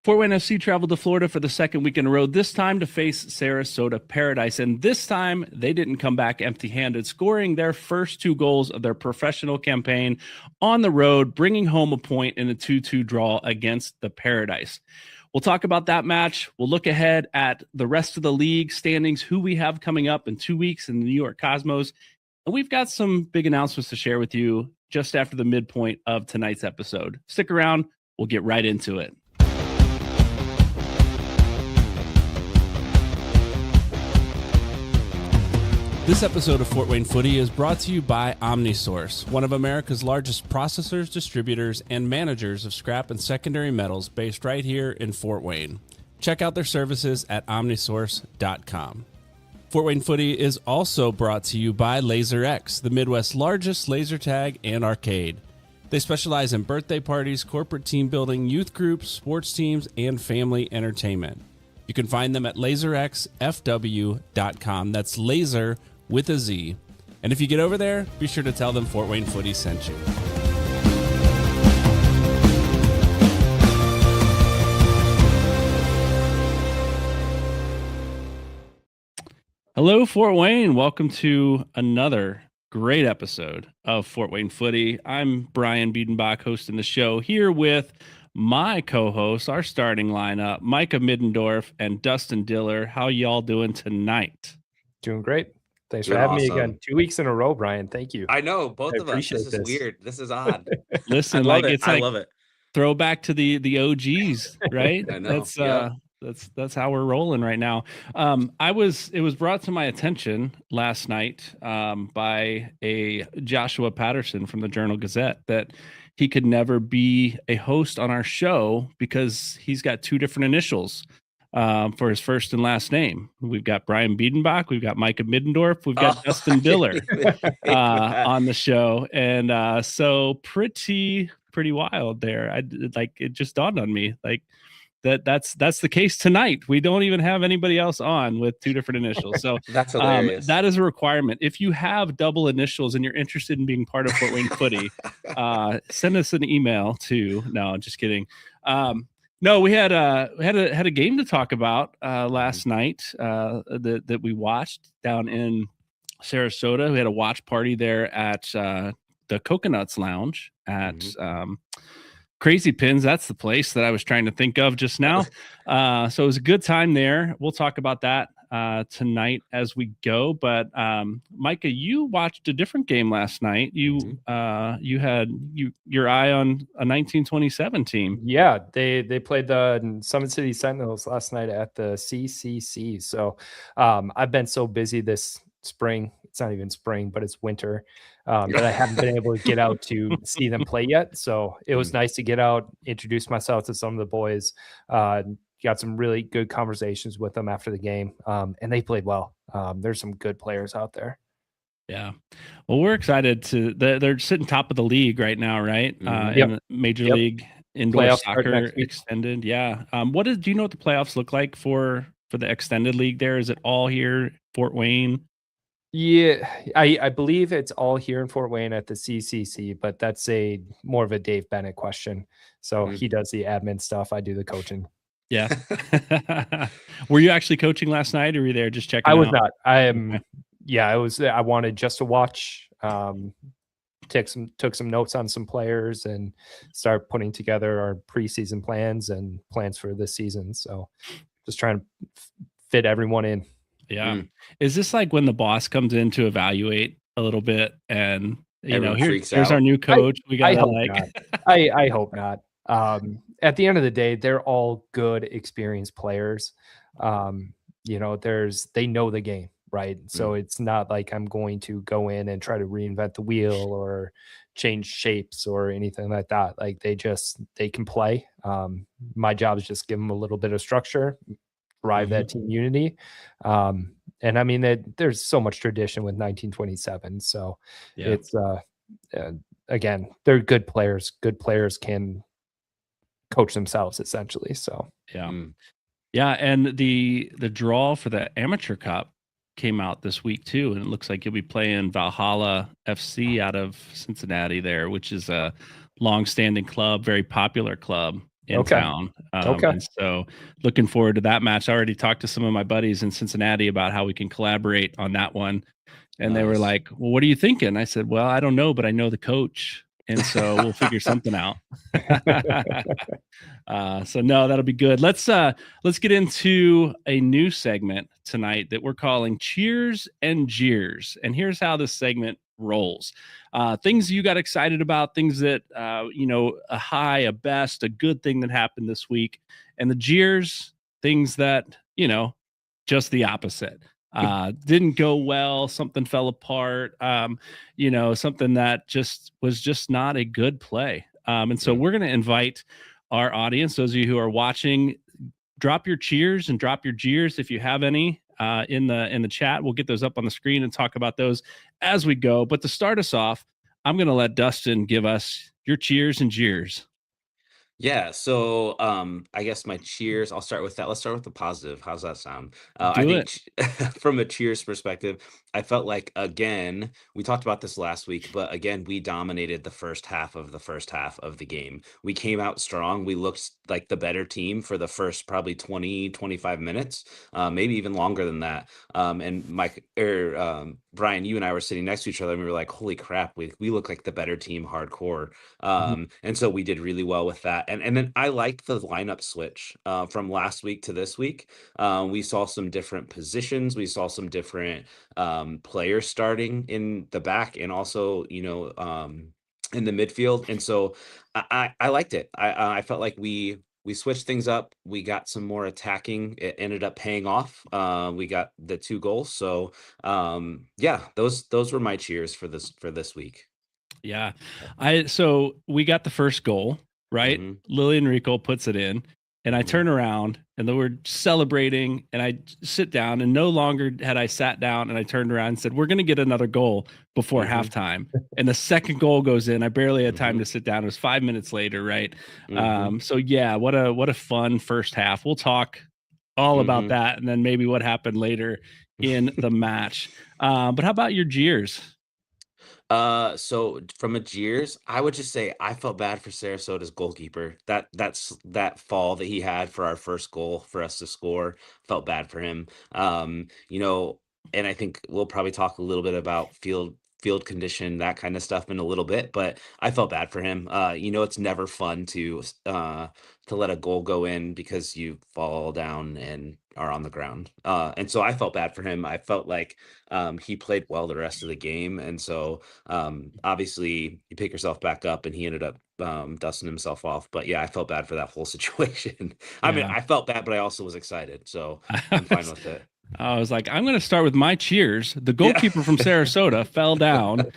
Fort Wayne FC traveled to Florida for the second week in a row, this time to face Sarasota Paradise. And this time, they didn't come back empty-handed, scoring their first 2 goals of their professional campaign on the road, bringing home a point in a 2-2 draw against the Paradise. We'll talk about that match. We'll look ahead at the rest of the league standings, who we have coming up in 2 weeks in the New York Cosmos. And we've got some big announcements to share with you just after the midpoint of tonight's episode. Stick around. We'll get right into it. This episode of Fort Wayne Footy is brought to you by OmniSource, one of America's largest processors, distributors, and managers of scrap and secondary metals based right here in Fort Wayne. Check out their services at omnisource.com. Fort Wayne Footy is also brought to you by LaserX, the Midwest's largest laser tag and arcade. They specialize in birthday parties, corporate team building, youth groups, sports teams, and family entertainment. You can find them at laserxfw.com. That's laser with a Z. And if you get over there, be sure to tell them Fort Wayne Footy sent you. Hello, Fort Wayne. Welcome to another great episode of Fort Wayne Footy. I'm Brian Biedenbach, hosting the show here with my co-hosts, our starting lineup, Micah Middendorf and Dustin Diller. How y'all doing tonight? Doing great. Thanks for having me again. 2 weeks in a row, Brian. Thank you. I know, both of us. This is weird. This is odd. Listen, I love it. Throwback to the OGs, right? I know. That's how we're rolling right now. It was brought to my attention last night by a Joshua Patterson from the Journal-Gazette that he could never be a host on our show because he's got 2 different initials for his first and last name. We've got Brian Biedenbach, we've got Micah Middendorf, we've got Dustin Diller on the show, and so pretty wild there. It just dawned on me that's the case tonight. We don't even have anybody else on with 2 different initials. So that's hilarious. That is a requirement. If you have double initials and you're interested in being part of Fort Wayne Footy, send us an email to. No, just kidding. No, we had a game to talk about last night that we watched down in Sarasota. We had a watch party there at the Coconuts Lounge at Crazy Pins. That's the place that I was trying to think of just now. So it was a good time there. We'll talk about that tonight as we go. But Micah, you watched a different game last night. You had your eye on a 1927 team. Yeah, they played the Summit City Sentinels last night at the CCC. So I've been so busy this spring. It's not even spring, but it's winter. That I haven't been able to get out to see them play yet. So it was nice to get out, introduce myself to some of the boys, got some really good conversations with them after the game, and they played well. There's some good players out there. Yeah. Well, we're excited they're sitting top of the league right now, right? In the Major League Indoor Playoffs Soccer Extended. Yeah. Do you know what the playoffs look like for the extended league there? Is it all here, Fort Wayne? Yeah, I believe it's all here in Fort Wayne at the CCC, but that's more of a Dave Bennett question. So he does the admin stuff. I do the coaching. Yeah. Were you actually coaching last night, or were you there just checking out? I was not. I was. I wanted just to watch, took some notes on some players and start putting together our preseason plans and plans for this season. So just trying to fit everyone in. Yeah. Is this like when the boss comes in to evaluate a little bit and here's our new coach? I hope not. At the end of the day, they're all good, experienced players. They know the game, right? So it's not like I'm going to go in and try to reinvent the wheel or change shapes or anything like that. Like they can play. My job is just give them a little bit of structure, drive that team unity. And I mean, there's so much tradition with 1927. So it's, again, they're good players. Good players can coach themselves essentially. So, yeah. And the draw for the Amateur Cup came out this week too. And it looks like you'll be playing Valhalla FC out of Cincinnati there, which is a long-standing club, very popular club in town. And so looking forward to that match. I already talked to some of my buddies in Cincinnati about how we can collaborate on that one. And they were like, well, what are you thinking? I said, well, I don't know, but I know the coach. And so we'll figure something out. So no, that'll be good. Let's get into a new segment tonight that we're calling Cheers and Jeers. And here's how this segment rolls. Things you got excited about, things that a high, a best, a good thing that happened this week. And the jeers, things that, just the opposite. Didn't go well, something fell apart, something that was just not a good play. And so we're going to invite our audience, those of you who are watching, drop your cheers and drop your jeers if you have any in the chat. We'll get those up on the screen and talk about those as we go. But to start us off, I'm going to let Dustin give us your cheers and jeers. Yeah, so I guess my cheers, I'll start with that. Let's start with the positive. How's that sound? I think from a cheers perspective, I felt like, again, we talked about this last week, but again, we dominated the first half of the game. We came out strong. We looked like the better team for the first probably 20, 25 minutes, maybe even longer than that. And Mike Brian, you and I were sitting next to each other and we were like, holy crap, we look like the better team hardcore. And so we did really well with that. And then I liked the lineup switch from last week to this week. We saw some different positions. We saw some different players starting in the back and also, in the midfield. And so I liked it. I felt like we switched things up. We got some more attacking. It ended up paying off. We got the 2 goals. So those were my cheers for this week. Yeah. So we got the first goal, right? Lilian Ricol puts it in, and I turn around and then we're celebrating, and I sit down, and no longer had I sat down, and I turned around and said, we're going to get another goal before halftime. And the second goal goes in. I barely had time to sit down. It was 5 minutes later. Right. So yeah, what a fun first half. We'll talk all about that. And then maybe what happened later in the match. But how about your jeers? So from a jeers, I would just say I felt bad for Sarasota's goalkeeper. That fall that he had for our first goal for us to score, felt bad for him. And I think we'll probably talk a little bit about field condition, that kind of stuff in a little bit, but I felt bad for him. It's never fun to let a goal go in because you fall down and are on the ground. And so I felt bad for him. I felt like he played well the rest of the game. And so obviously you pick yourself back up, and he ended up dusting himself off. But yeah, I felt bad for that whole situation. I mean, I felt bad, but I also was excited. So I'm fine with it. I was like, I'm going to start with my cheers. The goalkeeper from Sarasota fell down.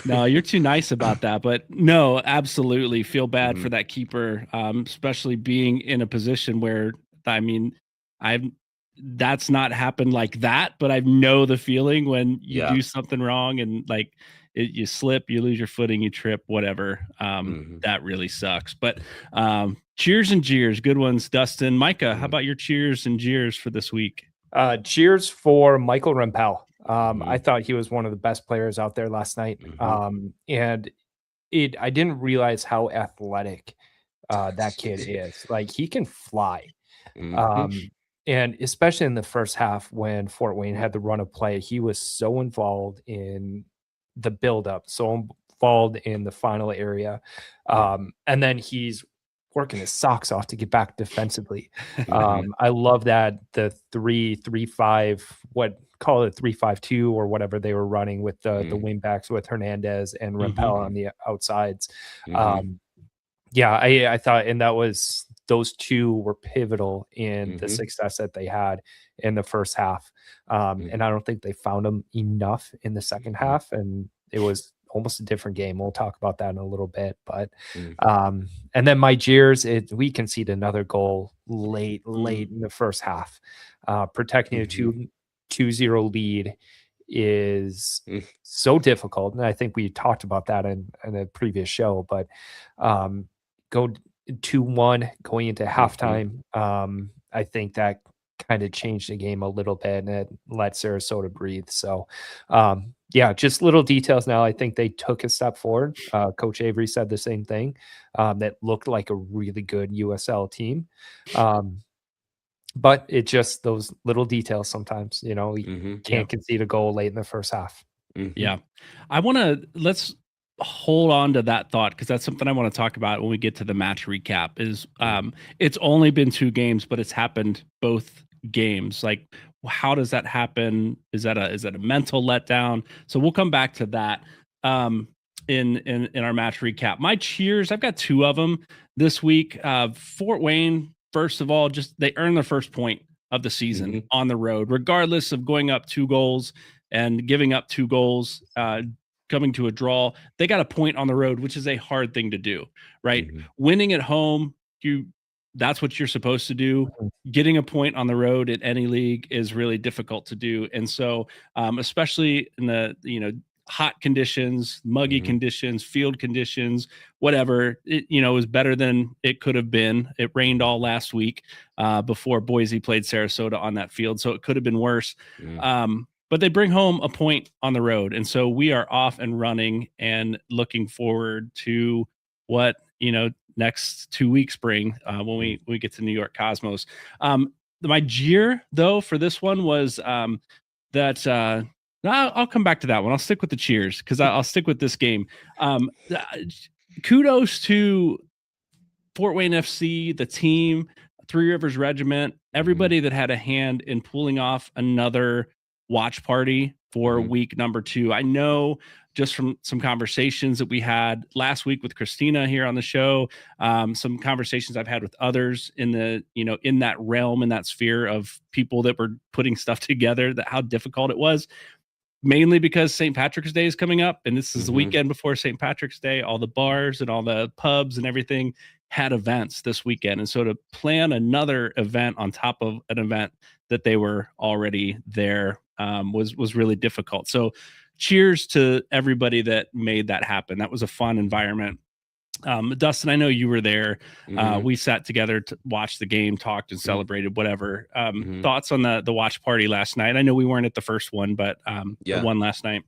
No, you're too nice about that. But no, absolutely feel bad for that keeper, especially being in a position where, that's not happened like that, but I know the feeling when you do something wrong and like you slip, you lose your footing, you trip, whatever. That really sucks. But cheers and jeers, good ones. Dustin, Micah, how about your cheers and jeers for this week? Cheers for Michael Rempel. I thought he was one of the best players out there last night. And I didn't realize how athletic that kid is. Like, he can fly. And especially in the first half when Fort Wayne had the run of play, he was so involved in the buildup, so involved in the final area. And then he's working his socks off to get back defensively. I love that the 3-3-5, call it 3-5-2 or whatever they were running with the wing backs with Hernandez and Rempel on the outsides. I thought, and those two were pivotal in the success that they had in the first half. And I don't think they found them enough in the second half, and it was almost a different game. We'll talk about that in a little bit, but and then my jeers, we conceded another goal late in the first half. Protecting a 2-0 lead is so difficult, and I think we talked about that in a previous show, but go 2-1 going into halftime, I think that kind of changed the game a little bit and let Sarasota breathe. So, yeah, just little details now. I think they took a step forward. Coach Avery said the same thing. That looked like a really good USL team. But it just those little details sometimes, you know, you can't concede a goal late in the first half. Yeah. Let's hold on to that thought, because that's something I want to talk about when we get to the match recap. Is it's only been 2 games, but it's happened both games. Like, how does that happen? Is that a mental letdown? So we'll come back to that in our match recap. My cheers, I've got 2 of them this week. Fort Wayne, first of all, just they earned their first point of the season on the road, regardless of going up 2 goals and giving up 2 goals, coming to a draw. They got a point on the road, which is a hard thing to do, right? Winning at home, that's what you're supposed to do. Getting a point on the road at any league is really difficult to do. And so, especially in the, hot conditions, muggy conditions, field conditions, whatever, it, is better than it could have been. It rained all last week before Boise played Sarasota on that field, so it could have been worse. But they bring home a point on the road. And so we are off and running and looking forward to what, next 2 weeks bring when we get to New York Cosmos. My jeer, though, for this one was that I'll come back to that one. I'll stick with the cheers because I'll stick with this game. Kudos to Fort Wayne FC, the team, Three Rivers Regiment, everybody that had a hand in pulling off another watch party for week number 2. I know just from some conversations that we had last week with Christina here on the show, some conversations I've had with others in the, in that realm, in that sphere of people that were putting stuff together, that how difficult it was, mainly because St. Patrick's Day is coming up. And this is the weekend before St. Patrick's Day. All the bars and all the pubs and everything had events this weekend. And so to plan another event on top of an event that they were already there was really difficult. So cheers to everybody that made that happen. That was a fun environment. Dustin, I know you were there. We sat together to watch the game, talked and celebrated, whatever. Thoughts on the watch party last night? I know we weren't at the first one, but the one last night.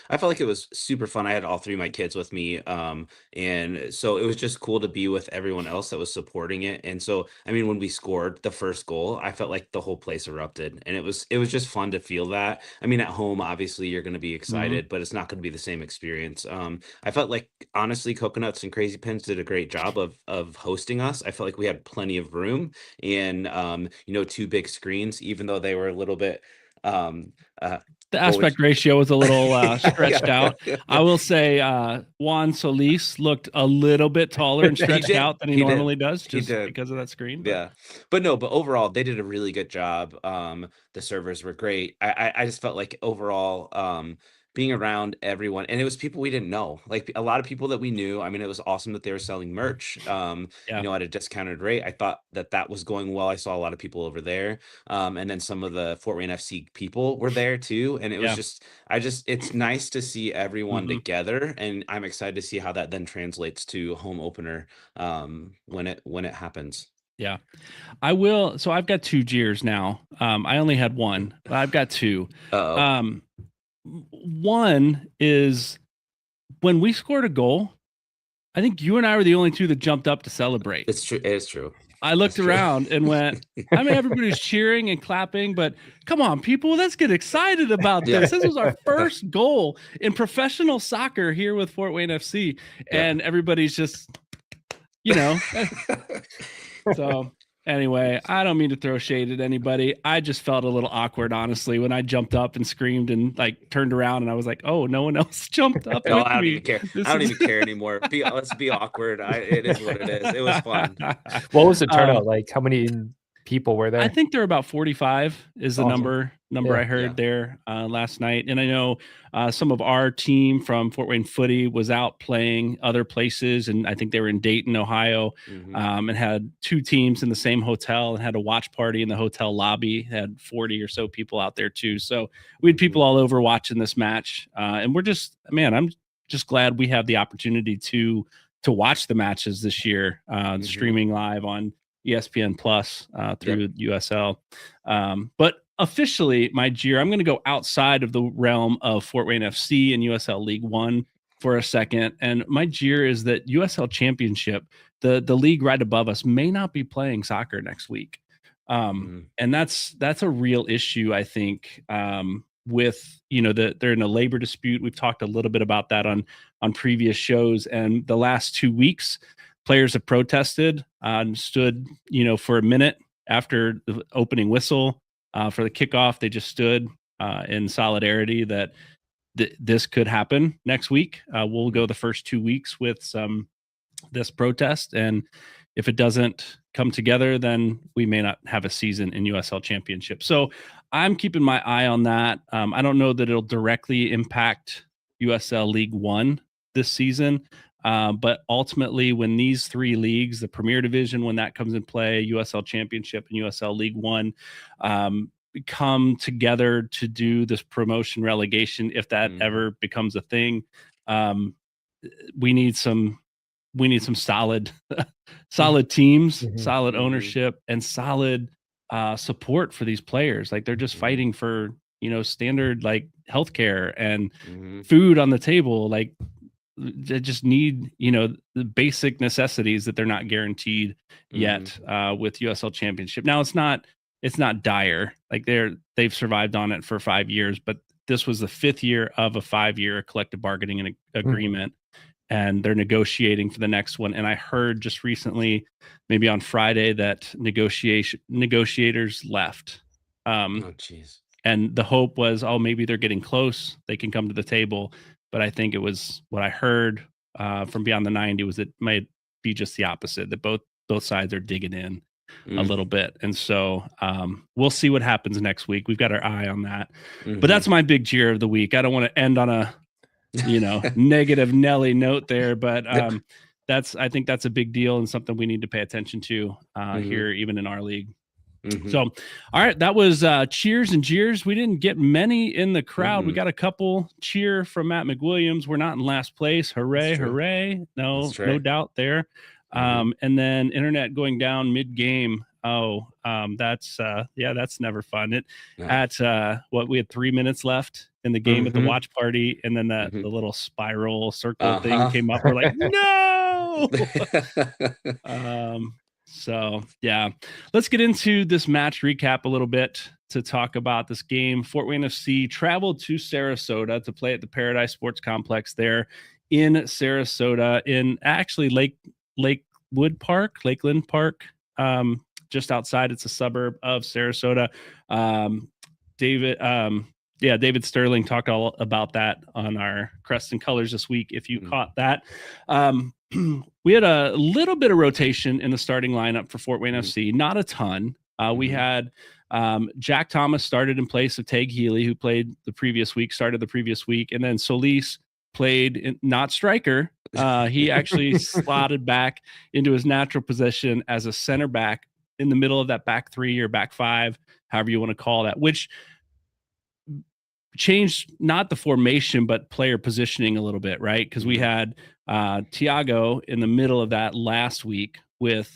I felt like it was super fun. I had all 3 of my kids with me. And so it was just cool to be with everyone else that was supporting it. And so, I mean, when we scored the first goal, I felt like the whole place erupted, and it was just fun to feel that. I mean, at home, obviously you're going to be excited, but it's not going to be the same experience. I felt like, honestly, Coconuts and Crazy Pins did a great job of hosting us. I felt like we had plenty of room and, 2 big screens, even though they were a little bit, the aspect ratio was a little stretched out. I will say Juan Solis looked a little bit taller and stretched out than he normally does, just because of that screen. But. But overall, they did a really good job. The servers were great. I just felt like overall, being around everyone, and it was people we didn't know, like a lot of people that we knew. I mean, it was awesome that they were selling merch, at a discounted rate. I thought that was going well. I saw a lot of people over there. And then some of the Fort Wayne FC people were there too. And it was it's nice to see everyone together, and I'm excited to see how that then translates to home opener when it happens. Yeah, I will. So I've got 2 jeers now. I only had 1, but I've got 2. One is when we scored a goal, I think you and I were the only 2 that jumped up to celebrate. It's true. It's true. I looked around and went, I mean, everybody's cheering and clapping, but come on, people, let's get excited about this. This was our first goal in professional soccer here with Fort Wayne FC. And everybody's just, so anyway, I don't mean to throw shade at anybody. I just felt a little awkward, honestly, when I jumped up and screamed and turned around, and I was like, "Oh, no one else jumped up." No, I don't even care. I don't even care anymore. Let's be awkward. It is what it is. It was fun. What was the turnout like? How many people were there? I think there were about 45 is the number I heard there last night. And I know some of our team from Fort Wayne Footy was out playing other places, and I think they were in Dayton, Ohio, and had 2 teams in the same hotel and had a watch party in the hotel lobby. Had 40 or so people out there too. So we had people all over watching this match. And I'm just glad we have the opportunity to watch the matches this year, streaming live on ESPN Plus through USL. But officially, my jeer, I'm going to go outside of the realm of Fort Wayne FC and USL League One for a second. And my jeer is that USL Championship, the league right above us, may not be playing soccer next week. And that's a real issue, I think, with, they're in a labor dispute. We've talked a little bit about that on previous shows. And the last 2 weeks, players have protested and stood, for a minute after the opening whistle for the kickoff. They just stood in solidarity that this could happen next week. We'll go the first 2 weeks with this protest. And if it doesn't come together, then we may not have a season in USL Championship. So I'm keeping my eye on that. I don't know that it'll directly impact USL League One this season. But ultimately, when these three leagues, the Premier Division, when that comes in play, USL Championship and USL League One, come together to do this promotion relegation, if that ever becomes a thing, we need some solid teams, solid ownership, and solid support for these players. Like, they're just fighting for, standard like healthcare and food on the table. Like, they just need, the basic necessities that they're not guaranteed yet with USL Championship. Now it's not dire. Like, they've survived on it for 5 years, but this was the 5th year of a 5-year collective bargaining agreement, and they're negotiating for the next one. And I heard just recently, maybe on Friday, that negotiators left. And the hope was, maybe they're getting close, they can come to the table. But I think it was what I heard from Beyond the 90 was it might be just the opposite, that both sides are digging in a little bit. And so we'll see what happens next week. We've got our eye on that. But that's my big cheer of the week. I don't want to end on a negative Nelly note there, but I think that's a big deal and something we need to pay attention to here, even in our league. So, all right, that was cheers and jeers. We didn't get many in the crowd. We got a couple. Cheer from Matt McWilliams. We're not in last place. Hooray, hooray. No doubt there. And then internet going down mid-game. That's never fun. We had 3 minutes left in the game at the watch party, and then the little spiral circle thing came up. We're like, no. So yeah, let's get into this match recap a little bit to talk about this game. Fort Wayne FC traveled to Sarasota to play at the Paradise Sports Complex there in Sarasota, in actually Lakeland Park, just outside. It's a suburb of Sarasota. David Sterling talked all about that on our Crest and Colors this week, if you caught that. We had a little bit of rotation in the starting lineup for Fort Wayne FC, not a ton. We had Jack Thomas started in place of Tag Healy, who started the previous week, and then Solis played not striker. He actually slotted back into his natural position as a center back in the middle of that back three or back five, however you want to call that, which changed not the formation, but player positioning a little bit, right? Because we had Tiago in the middle of that last week with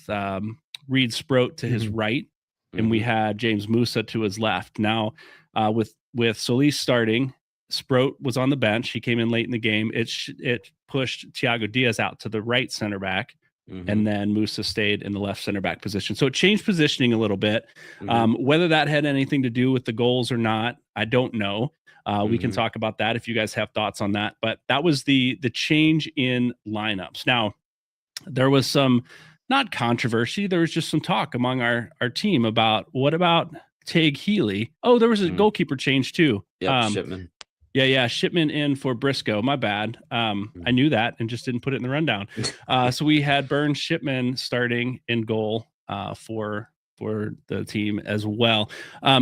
Reed Sproat to his right, and we had James Musa to his left. Now, with Solis starting, Sproat was on the bench. He came in late in the game. It pushed Tiago Diaz out to the right center back, and then Musa stayed in the left center back position. So it changed positioning a little bit. Whether that had anything to do with the goals or not, I don't know. We can talk about that if you guys have thoughts on that. But that was the change in lineups. Now, there was some, not controversy, there was just some talk among our team about, what about Tag Healy? Oh, there was a goalkeeper change too. Shipman. Yeah, Shipman in for Briscoe. My bad. I knew that and just didn't put it in the rundown. So we had Burns Shipman starting in goal for the team as well.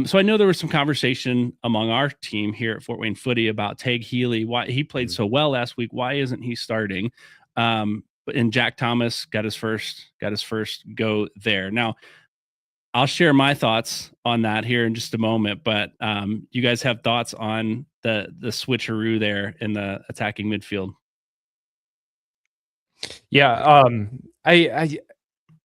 So I know there was some conversation among our team here at Fort Wayne Footy about Tag Healy, why he played so well last week. Why isn't he starting? And Jack Thomas got his first go there. Now, I'll share my thoughts on that here in just a moment, but you guys have thoughts on the switcheroo there in the attacking midfield? Yeah,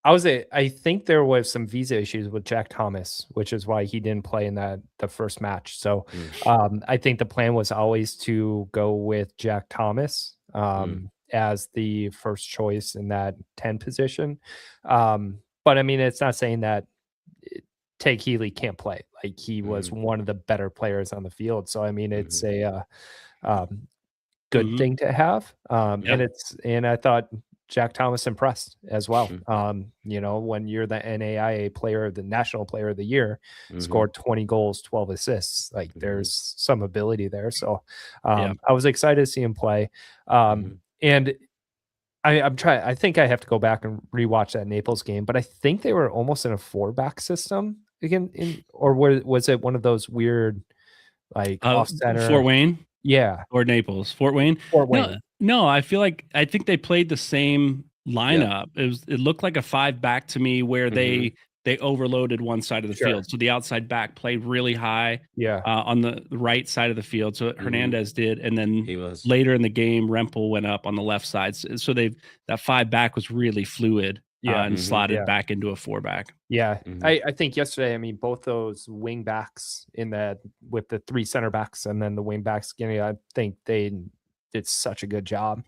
I think there was some visa issues with Jack Thomas, which is why he didn't play in the first match. So I think the plan was always to go with Jack Thomas as the first choice in that 10 position. But I mean, it's not saying that Tate Healy can't play. Like, he was one of the better players on the field. So I mean, it's a good thing to have. And I thought Jack Thomas impressed as well. You know, when you're the NAIA player, the national player of the year, scored 20 goals, 12 assists. Like, there's some ability there. So I was excited to see him play. And I'm trying. I think I have to go back and rewatch that Naples game, but I think they were almost in a 4-back system again. Or was it one of those weird, like, off center? Fort Wayne, or Naples, Fort Wayne. No, I think they played the same lineup. It looked like a 5-back to me, where they overloaded one side of the field. So the outside back played really high on the right side of the field. So Hernandez did. And then later in the game, Rempel went up on the left side. So that 5-back was really fluid and slotted back into a 4-back. I think yesterday, I mean, both those wing backs with the 3 center backs and then the wing backs skinny, I think they did such a good job.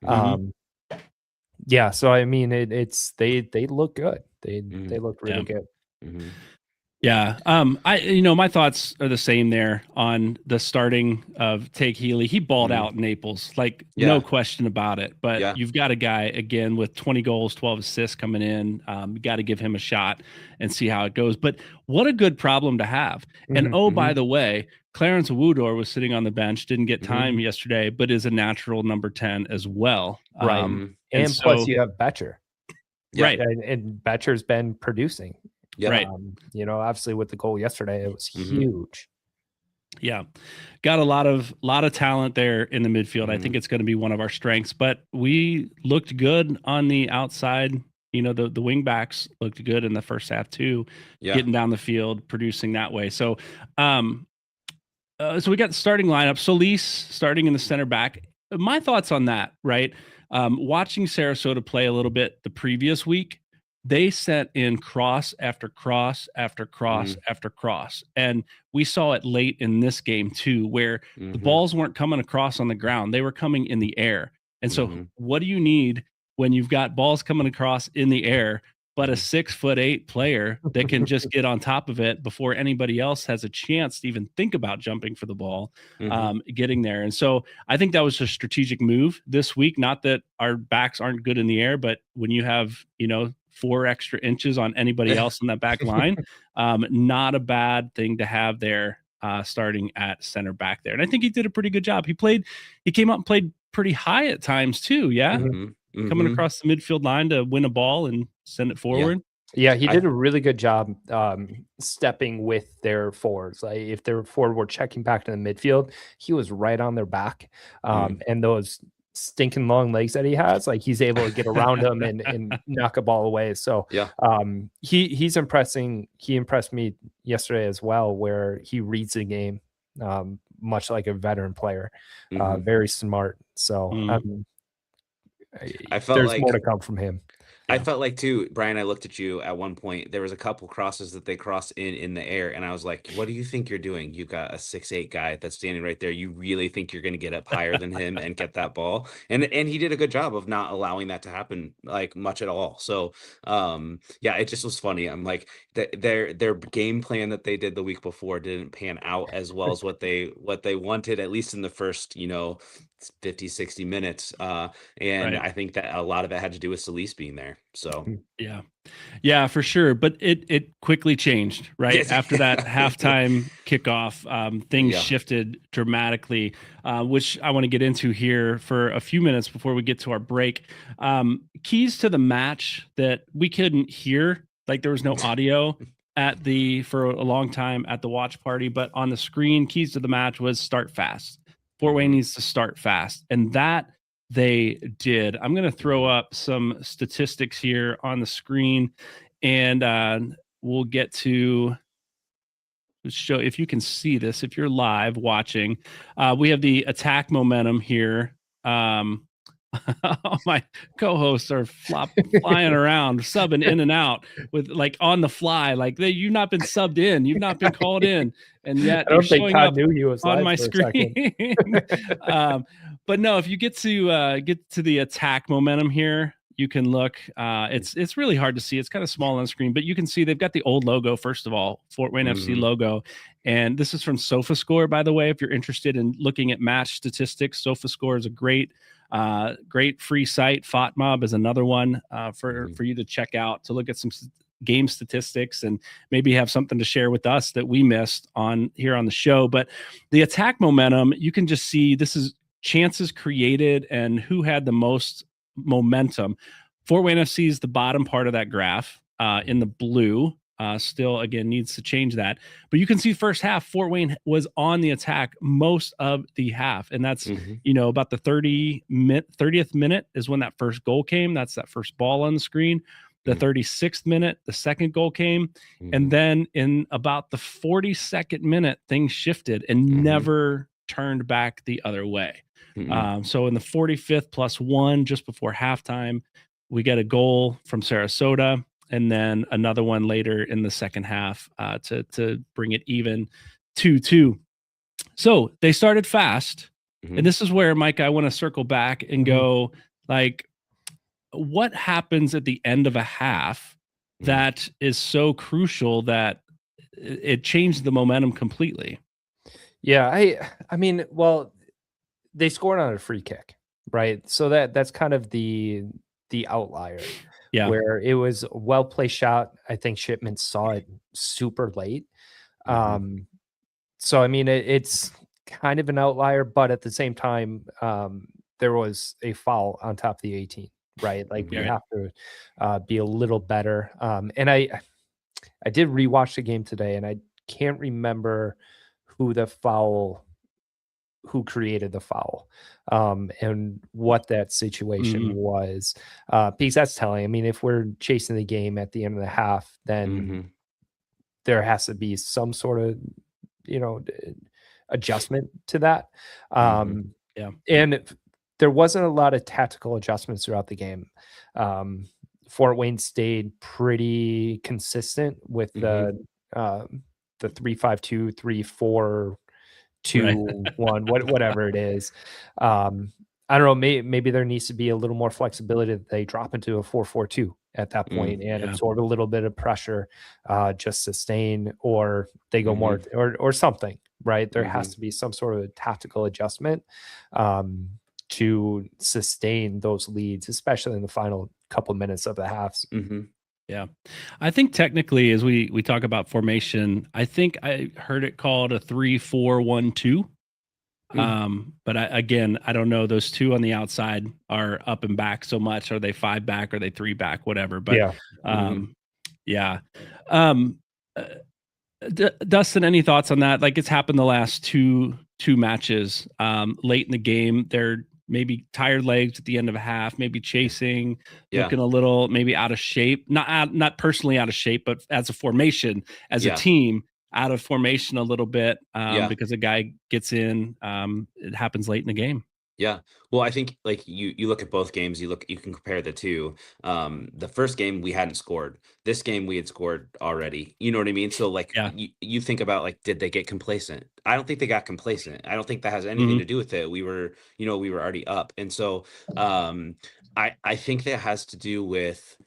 So I mean, they look good. They look really good. My thoughts are the same there on the starting of Tate Healy. He balled out in Naples, like no question about it. But you've got a guy again with 20 goals, 12 assists coming in. You got to give him a shot and see how it goes. But what a good problem to have. And by the way, Clarence Wudor was sitting on the bench, didn't get time yesterday, but is a natural number 10 as well. Right. And plus you have Becher. Right. And Becher's been producing. Right. You know, obviously with the goal yesterday, it was huge. Yeah. Got a lot of talent there in the midfield. I think it's going to be one of our strengths, but we looked good on the outside. You know, the wing backs looked good in the first half too, getting down the field, producing that way. So, so we got the starting lineup. Solis starting in the center back. My thoughts on that, right? Watching Sarasota play a little bit the previous week, they sent in cross after cross after cross after cross. And we saw it late in this game too, where the balls weren't coming across on the ground. They were coming in the air. And so what do you need when you've got balls coming across in the air, but a 6'8" player that can just get on top of it before anybody else has a chance to even think about jumping for the ball, getting there. And so I think that was a strategic move this week. Not that our backs aren't good in the air, but when you have, 4 extra inches on anybody else in that back line, not a bad thing to have there, starting at center back there. And I think he did a pretty good job. He came up and played pretty high at times too. Coming across the midfield line to win a ball and send it forward. Yeah, he did a really good job stepping with their forwards. Like, if their forward were checking back to the midfield, he was right on their back. And those stinking long legs that he has, like, he's able to get around them and knock a ball away. So he's impressing. He impressed me yesterday as well, where he reads the game much like a veteran player. Very smart. So I felt there's like more to come from him. I felt like too, Brian, I looked at you at one point. There was a couple crosses that they crossed in the air, and I was like, what do you think you're doing? You got a 6'8" guy that's standing right there. You really think you're going to get up higher than him and get that ball? And he did a good job of not allowing that to happen, like, much at all. So it just was funny. I'm like, their game plan that they did the week before didn't pan out as well as what they wanted, at least in the first 50, 60 minutes. And I think that a lot of it had to do with Solis being there. So yeah, for sure. But it quickly changed, right? After that halftime kickoff, things shifted dramatically, which I want to get into here for a few minutes before we get to our break. Keys to the match that we couldn't hear, like, there was no audio for a long time at the watch party, but on the screen, keys to the match was start fast. Fort Wayne needs to start fast. And that they did. I'm going to throw up some statistics here on the screen, and we'll get to show, if you can see this, if you're live watching. We have the attack momentum here. All my co-hosts are flying around, subbing in and out with like on the fly. Like you've not been subbed in, you've not been called in, and yet I you're don't think showing Todd up knew he was on live my for a screen. But no, if you get to the attack momentum here, you can look. It's really hard to see. It's kind of small on the screen, but you can see they've got the old logo. First of all, Fort Wayne FC logo, and this is from SofaScore, by the way. If you're interested in looking at match statistics, SofaScore is a great free site. FOTMob is another one for you to check out to look at some game statistics and maybe have something to share with us that we missed on here on the show. But the attack momentum, you can just see this is chances created and who had the most momentum. Fort Wayne FC is the bottom part of that graph in the blue. Still, again, needs to change that. But you can see first half, Fort Wayne was on the attack most of the half. And that's, about the 30th minute is when that first goal came. That's that first ball on the screen. The 36th minute, the second goal came. And then in about the 42nd minute, things shifted and never turned back the other way. So in the 45th +1, just before halftime, we get a goal from Sarasota, and then another one later in the second half to bring it even 2-2. So they started fast, and this is where, Mike, I want to circle back and go, like, what happens at the end of a half that is so crucial that it changed the momentum completely? Yeah, I mean, well, they scored on a free kick, right? So that's kind of the outlier. Yeah. Where it was a well placed shot. I think Shipman saw it super late. So I mean, it's kind of an outlier, but at the same time, there was a foul on top of the 18, right? Like we have to be a little better. And I did rewatch the game today, and I can't remember who created the foul and what that situation was, because that's telling. I mean, if we're chasing the game at the end of the half, then there has to be some sort of adjustment to that. And there wasn't a lot of tactical adjustments throughout the game. Fort Wayne stayed pretty consistent with the 3-5-2, 3-4 2-1, whatever it is. I don't know. Maybe there needs to be a little more flexibility that they drop into a 4-4-2 at that point and absorb a little bit of pressure, just sustain, or they go more or something. Right? There has to be some sort of tactical adjustment to sustain those leads, especially in the final couple minutes of the halves. Yeah. I think technically, as we talk about formation, I think I heard it called a 3-4-1-2. But I don't know. Those two on the outside are up and back so much. Are they 5 back? Are they 3 back? Whatever. But Dustin, any thoughts on that? Like, it's happened the last two matches. Late in the game, they're maybe tired legs at the end of a half, maybe chasing, looking a little maybe out of shape. Not personally out of shape, but as a formation, as a team, out of formation a little bit because a guy gets in. It happens late in the game. Yeah. Well, I think like you look at both games, you can compare the two. The first game we hadn't scored. This game we had scored already. You know what I mean? So like you think about, like, did they get complacent? I don't think they got complacent. I don't think that has anything to do with it. We were already up. And so I think that has to do with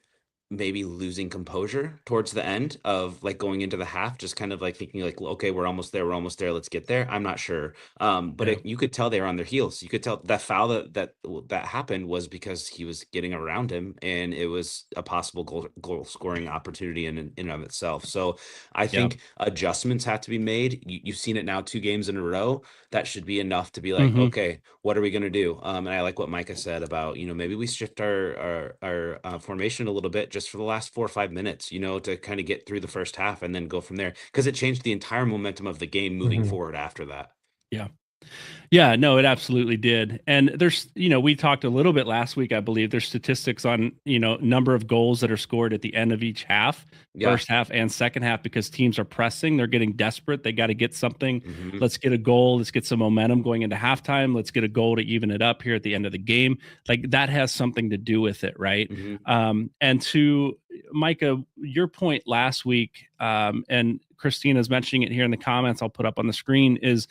maybe losing composure towards the end of, like, going into the half, just kind of like thinking like, okay, we're almost there, let's get there. I'm not sure, but you could tell they were on their heels. You could tell that foul that happened was because he was getting around him, and it was a possible goal scoring opportunity in and of itself. So I think adjustments have to be made. You've seen it now 2 games in a row. That should be enough to be like, okay, what are we going to do? And I like what Micah said about, maybe we shift our formation a little bit just for the last 4 or 5 minutes, to kind of get through the first half and then go from there, because it changed the entire momentum of the game moving forward after that. Yeah. Yeah, no, it absolutely did. And there's, we talked a little bit last week, I believe. There's statistics on, number of goals that are scored at the end of each half, first half and second half, because teams are pressing. They're getting desperate. They got to get something. Let's get a goal. Let's get some momentum going into halftime. Let's get a goal to even it up here at the end of the game. Like that has something to do with it, right? And to Micah, your point last week, and Christina's mentioning it here in the comments, I'll put up on the screen, is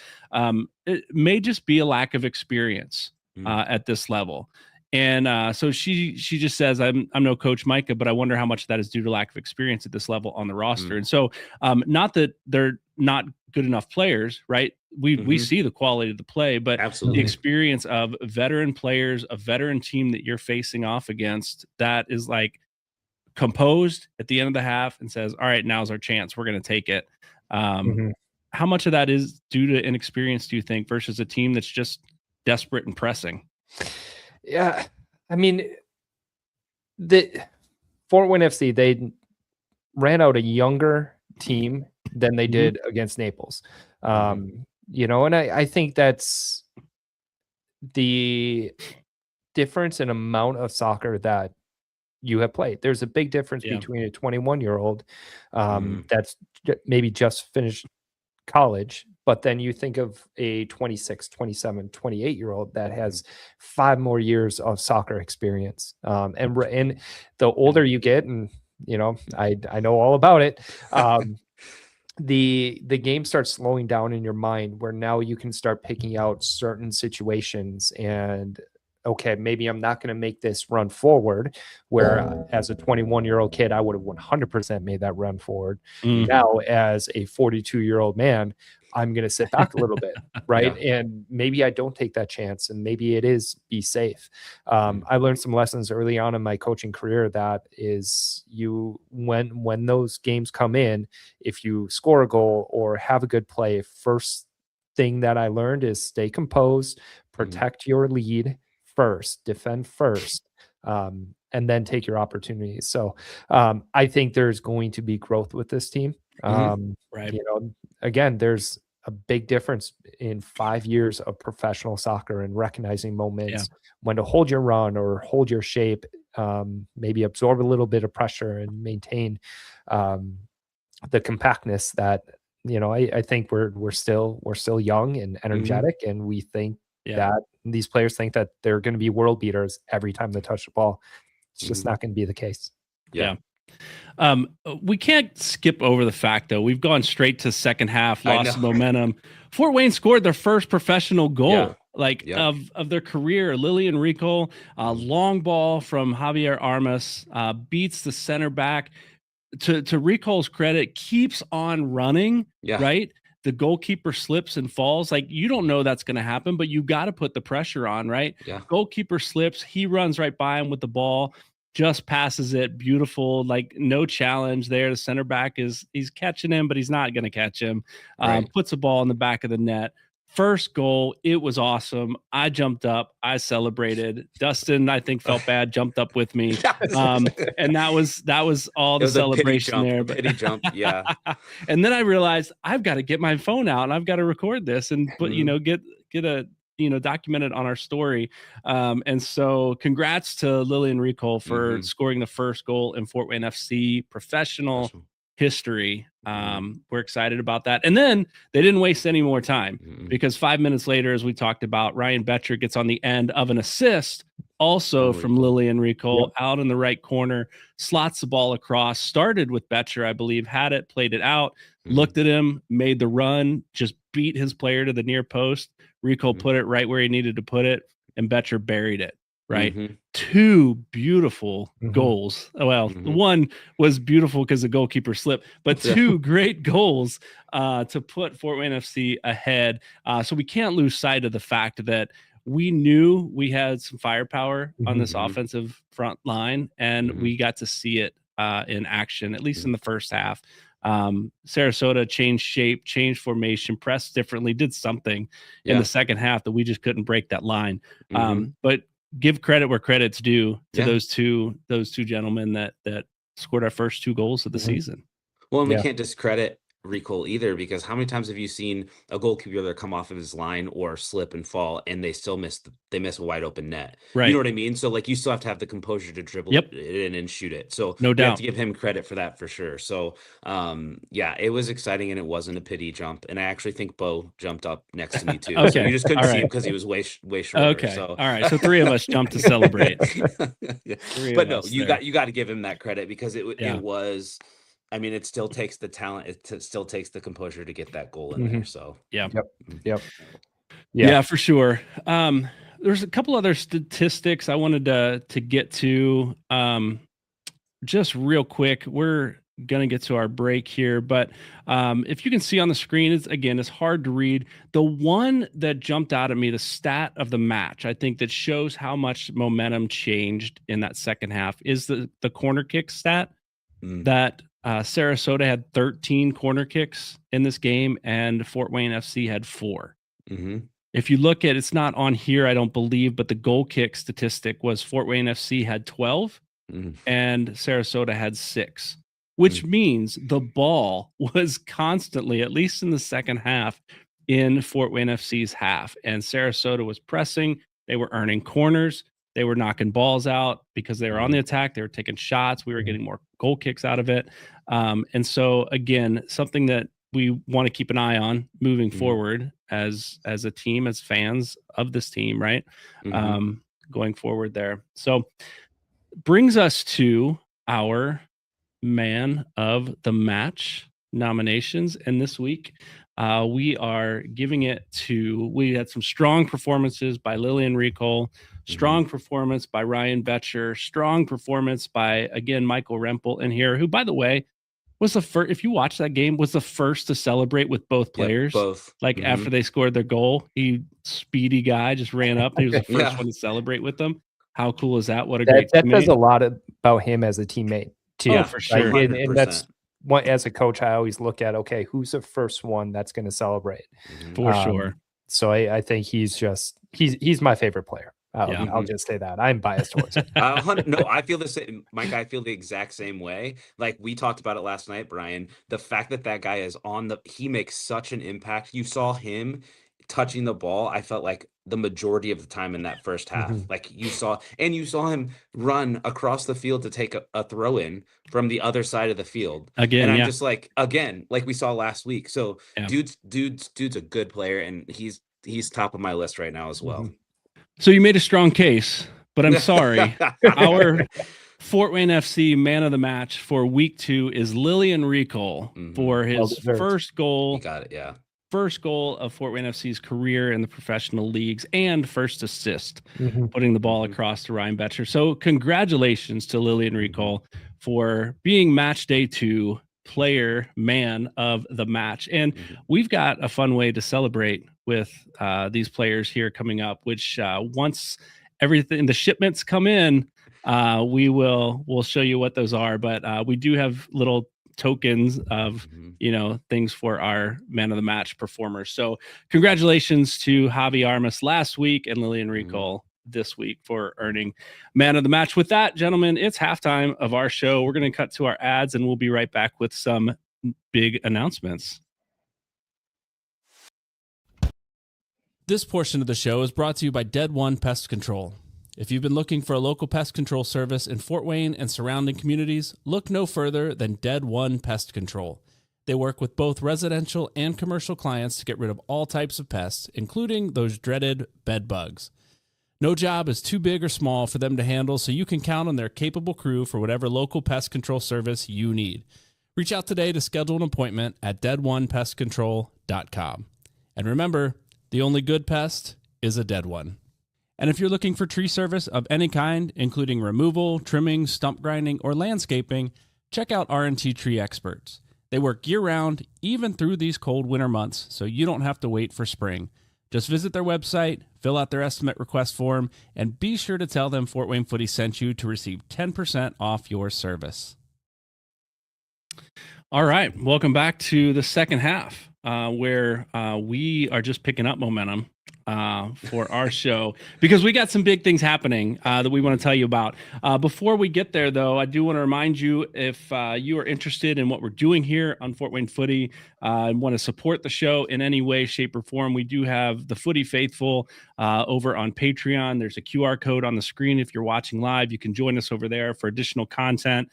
it may just be a lack of experience at this level. And so she just says, I'm no coach, Micah, but I wonder how much that is due to lack of experience at this level on the roster. And so not that they're not good enough players, right? We see the quality of the play, but the experience of veteran players, a veteran team that you're facing off against, that is like composed at the end of the half and says, all right, now's our chance. We're going to take it. How much of that is due to inexperience, do you think, versus a team that's just desperate and pressing? Yeah. I mean, the Fort Wayne FC, they ran out a younger team than they did against Naples. And I think that's the difference in amount of soccer that you have played. There's a big difference between a 21-year-old that's maybe just finished college, but then you think of a 26, 27, 28-year-old that has 5 more years of soccer experience. And the older you get, and I know all about it, the game starts slowing down in your mind, where now you can start picking out certain situations and, okay, maybe I'm not going to make this run forward, where as a 21-year-old kid, I would have 100% made that run forward. Now, as a 42-year-old man, I'm going to sit back a little bit, right? And maybe I don't take that chance, and maybe it is be safe. I learned some lessons early on in my coaching career that is, when those games come in, if you score a goal or have a good play, first thing that I learned is stay composed, protect your lead first, defend first, and then take your opportunities. So I think there's going to be growth with this team. Right. Again, there's a big difference in 5 years of professional soccer and recognizing moments when to hold your run or hold your shape, maybe absorb a little bit of pressure and maintain the compactness that, I think we're still young and energetic, and we think that these players think that they're going to be world beaters every time they touch the ball. It's just not going to be the case. We can't skip over the fact, though. We've gone straight to second half, lost momentum. Fort Wayne scored their first professional goal of their career. Lilian Ricol, long ball from Javier Armas, beats the center back. To Ricol's credit, keeps on running, right? The goalkeeper slips and falls. Like, you don't know that's going to happen, but you got to put the pressure on, right? Goalkeeper slips. He runs right by him with the ball, just passes it. Beautiful. Like, no challenge there. The center back he's catching him, but he's not going to catch him. Puts a ball in the back of the net. First goal, it was awesome. I jumped up, I celebrated. Dustin, I think, felt bad, jumped up with me. And that was all the celebration there. But pity jump, And then I realized I've got to get my phone out and I've got to record this and put, get a document it on our story. And so congrats to Lilian Ricol for scoring the first goal in Fort Wayne FC professional history. We're excited about that. And then they didn't waste any more time, because 5 minutes later, as we talked about, Ryan Becher gets on the end of an assist, also from Lilian Ricol, out in the right corner, slots the ball across, started with Becher, I believe, had it, played it out, looked at him, made the run, just beat his player to the near post. Ricol put it right where he needed to put it, and Becher buried it. Right. 2 beautiful goals. Well, one was beautiful because the goalkeeper slipped, but 2 great goals to put Fort Wayne FC ahead. So we can't lose sight of the fact that we knew we had some firepower on this offensive front line, and we got to see it in action, at least in the first half. Sarasota changed shape, changed formation, pressed differently, did something in the second half that we just couldn't break that line. But give credit where credit's due to those two gentlemen that scored our first 2 goals of the season. Well, and we can't discredit Ricol either, because how many times have you seen a goalkeeper either come off of his line or slip and fall, and they still miss a wide open net? You Right. know what I mean? So like you still have to have the composure to dribble Yep. it in and shoot it. So No we have doubt. to give him credit for that for sure. So yeah, it was exciting, and it wasn't a pity jump. And I actually think Bo jumped up next to me too. So Okay. you just couldn't All see right. him because he was way shorter. Okay. So All right. So 3 of us jumped to celebrate. Yeah. 3 But of no, us you there. got to give him that credit, because Yeah. it was. I mean, it still takes the talent. Still takes the composure to get that goal in there. So Yeah. Yep. Yeah, for sure. There's a couple other statistics I wanted to get to just real quick. We're going to get to our break here, but if you can see on the screen, it's hard to read. The one that jumped out at me, the stat of the match, I think that shows how much momentum changed in that second half, is the corner kick stat. That Sarasota had 13 corner kicks in this game, and Fort Wayne FC had 4. If you look at, it's not on here, I don't believe, but the goal kick statistic was Fort Wayne FC had 12 and Sarasota had 6, which means the ball was constantly, at least in the second half, in Fort Wayne FC's half. And Sarasota was pressing, they were earning corners, they were knocking balls out because they were on the attack, they were taking shots, we were getting more goal kicks out of it. And so, again, something that we want to keep an eye on moving forward as a team, as fans of this team, right? Going forward there. So brings us to our man of the match nominations. And this week, we are giving it to, we had some strong performances by Lilian Ricol, strong performance by Ryan Becher, strong performance by, again, Michael Rempel in here, who, by the way, was the first, if you watch that game, was the first to celebrate with both players. Both. After they scored their goal, speedy guy just ran up. He was the first one to celebrate with them. How cool is that? What a great that teammate. says a lot about him as a teammate too. Oh, for sure. And that's what, as a coach, I always look at, okay, who's the first one that's going to celebrate? For sure. So I think he's my favorite player. I'll just say that. I'm biased towards him. No, I feel the same, Mike. I feel the exact same way. Like we talked about it last night, Brian. The fact that guy is he makes such an impact. You saw him touching the ball. I felt like the majority of the time in that first half, like you saw him run across the field to take a throw in from the other side of the field. Again, and I'm just like we saw last week. So dude's a good player, and he's top of my list right now as well. So you made a strong case, but I'm sorry. Our Fort Wayne FC man of the match for week 2 is Lilian Ricol for his first goal. You got it, yeah. First goal of Fort Wayne FC's career in the professional leagues and first assist, putting the ball across to Ryan Becher. So congratulations to Lilian Ricol for being match day 2 player man of the match. And we've got a fun way to celebrate with these players here coming up, which once everything, the shipments come in, we'll show you what those are. But we do have little tokens of things for our man of the match performers. So congratulations to Javi Armas last week and Lilian Ricol this week for earning man of the match. With that, gentlemen, it's halftime of our show. We're going to cut to our ads and we'll be right back with some big announcements. This portion of the show is brought to you by Dead One Pest Control. If you've been looking for a local pest control service in Fort Wayne and surrounding communities, look no further than Dead One Pest Control. They work with both residential and commercial clients to get rid of all types of pests, including those dreaded bed bugs. No job is too big or small for them to handle, so you can count on their capable crew for whatever local pest control service you need. Reach out today to schedule an appointment at deadonepestcontrol.com. And remember, the only good pest is a dead one. And if you're looking for tree service of any kind, including removal, trimming, stump grinding, or landscaping, check out R&T Tree Experts. They work year-round, even through these cold winter months, so you don't have to wait for spring. Just visit their website, fill out their estimate request form, and be sure to tell them Fort Wayne Footy sent you to receive 10% off your service. All right, welcome back to the second half, where we are just picking up momentum for our show, because we got some big things happening that we want to tell you about. Before we get there, though, I do want to remind you, if you are interested in what we're doing here on Fort Wayne Footy and want to support the show in any way, shape, or form, we do have the Footy Faithful over on Patreon. There's a QR code on the screen. If you're watching live, you can join us over there for additional content.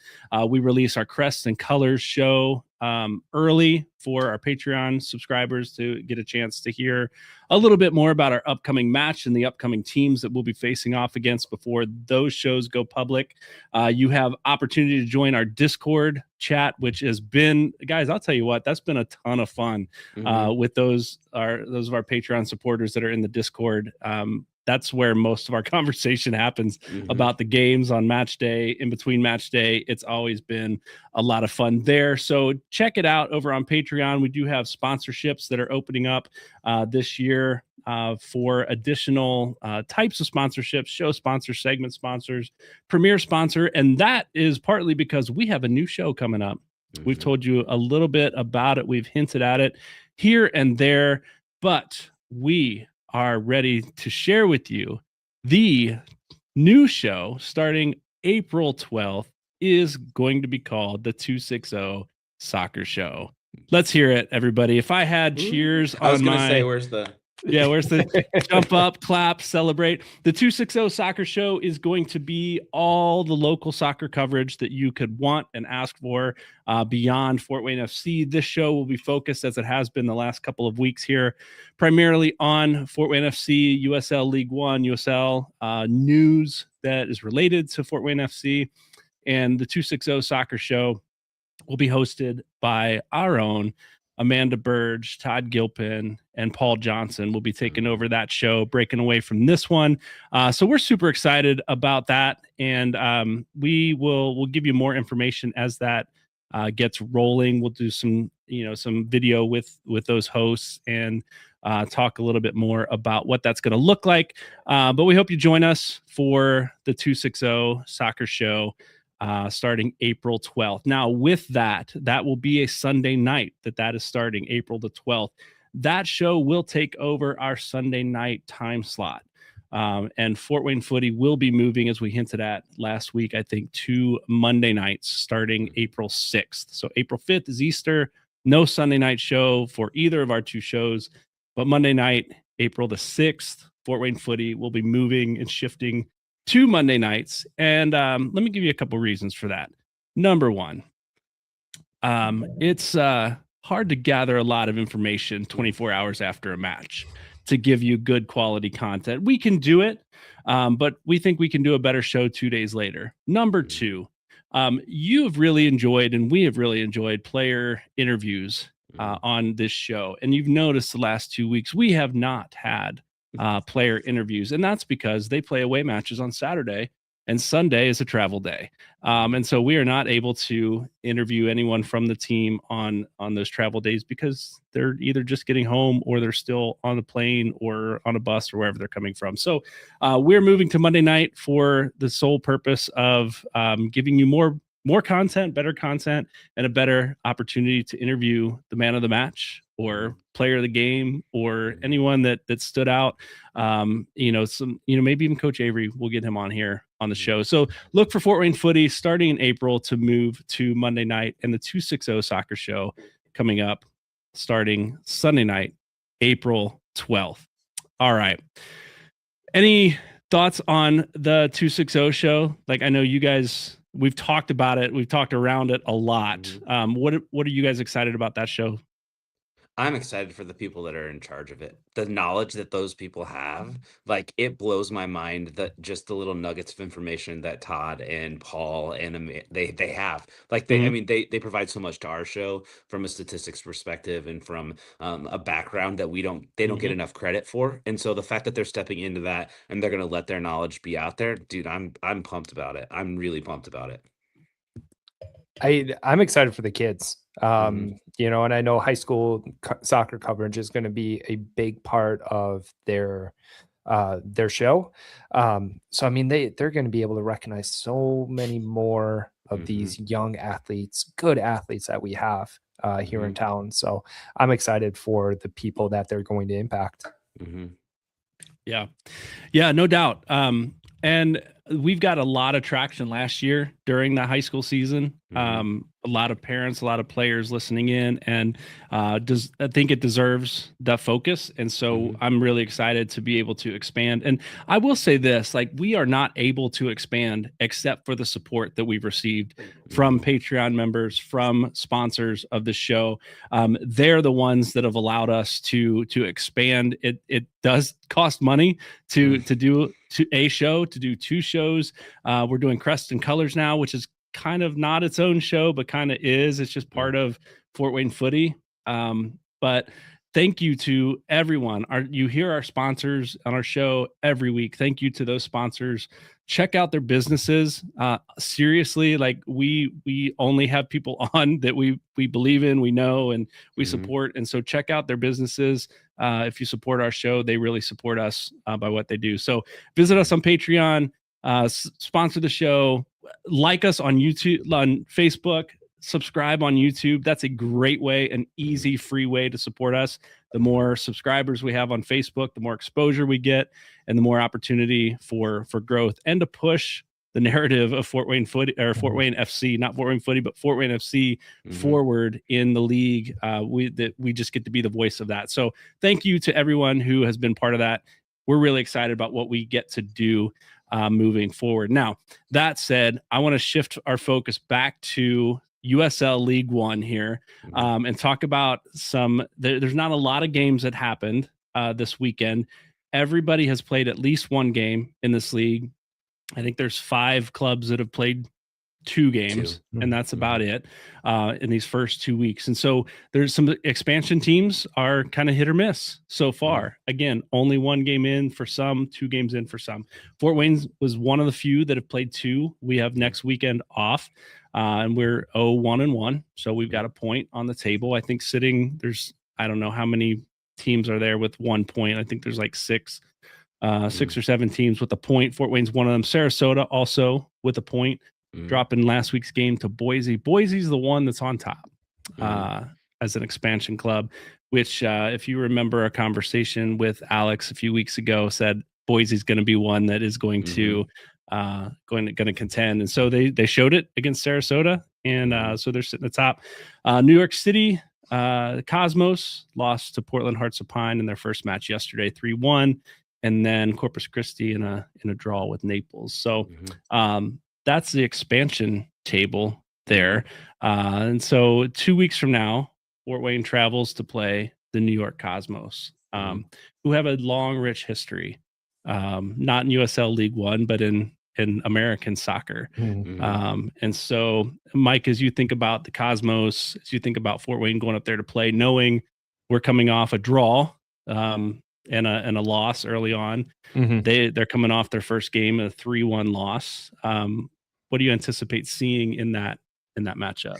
We release our Crests and Colors show early for our Patreon subscribers to get a chance to hear a little bit more about our upcoming match and the upcoming teams that we'll be facing off against before those shows go public. You have opportunity to join our Discord chat, which has been, guys, I'll tell you what, that's been a ton of fun with those of our Patreon supporters that are in the Discord. That's where most of our conversation happens about the games on match day, in between match day. It's always been a lot of fun there. So check it out over on Patreon. We do have sponsorships that are opening up this year for additional types of sponsorships, show sponsors, segment sponsors, premiere sponsor. And that is partly because we have a new show coming up. We've told you a little bit about it. We've hinted at it here and there, but we are ready to share with you the new show starting April 12th is going to be called the 260 Soccer Show. Let's hear it, everybody. If I had cheers on I was going to my... say, where's the jump up, clap, celebrate? The 260 Soccer Show is going to be all the local soccer coverage that you could want and ask for beyond Fort Wayne FC. This show will be focused, as it has been the last couple of weeks here, primarily on Fort Wayne FC, USL League One, USL news that is related to Fort Wayne FC. And the 260 Soccer Show will be hosted by our own Amanda Burge, Todd Gilpin, and Paul Johnson will be taking over that show, breaking away from this one. So we're super excited about that, and we'll give you more information as that gets rolling. We'll do some video with those hosts and talk a little bit more about what that's going to look like. But we hope you join us for the 260 Soccer Show starting April 12th. Now, with that will be a Sunday night that is starting April the 12th. That show will take over our Sunday night time slot. And Fort Wayne Footy will be moving, as we hinted at last week, I think, to Monday nights starting April 6th. So April 5th is Easter. No Sunday night show for either of our two shows. But Monday night, April the 6th, Fort Wayne Footy will be moving and shifting to Monday nights. And let me give you a couple reasons for that. Number one, it's hard to gather a lot of information 24 hours after a match to give you good quality content. We can do it, but we think we can do a better show 2 days later. Number two, you have really enjoyed, and we have really enjoyed, player interviews on this show. And you've noticed the last 2 weeks, we have not had player interviews, and that's because they play away matches on Saturday, and Sunday is a travel day, and so we are not able to interview anyone from the team on those travel days because they're either just getting home or they're still on the plane or on a bus or wherever they're coming from. So we're moving to Monday night for the sole purpose of giving you more content, better content, and a better opportunity to interview the man of the match or player of the game or anyone that stood out. Maybe even Coach Avery, we'll get him on here on the show. So look for Fort Wayne Footy starting in April to move to Monday night, and the 260 Soccer Show coming up starting Sunday night, April 12th. All right. Any thoughts on the 260 show? Like, I know you guys, we've talked about it. We've talked around it a lot. What are you guys excited about that show? I'm excited for the people that are in charge of it. The knowledge that those people have, like, it blows my mind that just the little nuggets of information that Todd and Paul and they have. Like, they provide so much to our show from a statistics perspective and from a background that they don't get enough credit for. And so the fact that they're stepping into that and they're going to let their knowledge be out there, dude, I'm pumped about it. I'm really pumped about it. I'm excited for the kids. And I know high school soccer coverage is going to be a big part of their show. So, I mean, they're going to be able to recognize so many more of these young athletes, good athletes that we have here in town. So I'm excited for the people that they're going to impact. Yeah, no doubt. And we've got a lot of traction last year during the high school season. A lot of parents, a lot of players listening in, and I think it deserves the focus. And so I'm really excited to be able to expand. And I will say this, like, we are not able to expand except for the support that we've received from Patreon members, from sponsors of the show. They're the ones that have allowed us to expand. It does cost money to do a show, to do 2 shows. We're doing Crest and Colors now, which is kind of not its own show, but kind of is. It's just part of Fort Wayne Footy. But thank you to everyone. You hear our sponsors on our show every week. Thank you to those sponsors. Check out their businesses. Seriously, like we only have people on that we believe in, we know, and we support. And so check out their businesses. If you support our show, they really support us by what they do. So visit us on Patreon, sponsor the show, like us on YouTube, on Facebook, subscribe on YouTube. That's a great way, an easy, free way to support us. The more subscribers we have on Facebook, the more exposure we get, and the more opportunity for growth and to push the narrative of Fort Wayne Footy, or Fort Wayne FC, not Fort Wayne Footy, but Fort Wayne FC forward in the league. We just get to be the voice of that. So thank you to everyone who has been part of that. We're really excited about what we get to do moving forward. Now, that said, I want to shift our focus back to USL League One here, and talk about there's not a lot of games that happened this weekend. Everybody has played at least one game in this league. I think there's 5 clubs that have played 2 games, and that's about it in these first 2 weeks. And so there's some expansion teams are kind of hit or miss so far. Again, only 1 game in for some, 2 games in for some. Fort Wayne was one of the few that have played 2. We have next weekend off, and we're 0-1-1. So we've got a point on the table. I think I don't know how many teams are there with 1 point. I think there's like 6 or 7 teams with a point. Fort Wayne's one of them. Sarasota also with a point, dropping last week's game to Boise. Boise's the one that's on top as an expansion club, which if you remember a conversation with Alex a few weeks ago, said Boise's going to be one that is going to contend. And so they showed it against Sarasota, and so they're sitting at the top. New York City, Cosmos lost to Portland Hearts of Pine in their first match yesterday, 3-1, and then Corpus Christi in a draw with Naples. So that's the expansion table there. And so 2 weeks from now, Fort Wayne travels to play the New York Cosmos, who have a long, rich history, not in USL League One, but in American soccer. And so, Mike, as you think about the Cosmos, as you think about Fort Wayne going up there to play, knowing we're coming off a draw and a loss early on, they're coming off their first game, a 3-1 loss. What do you anticipate seeing in that matchup?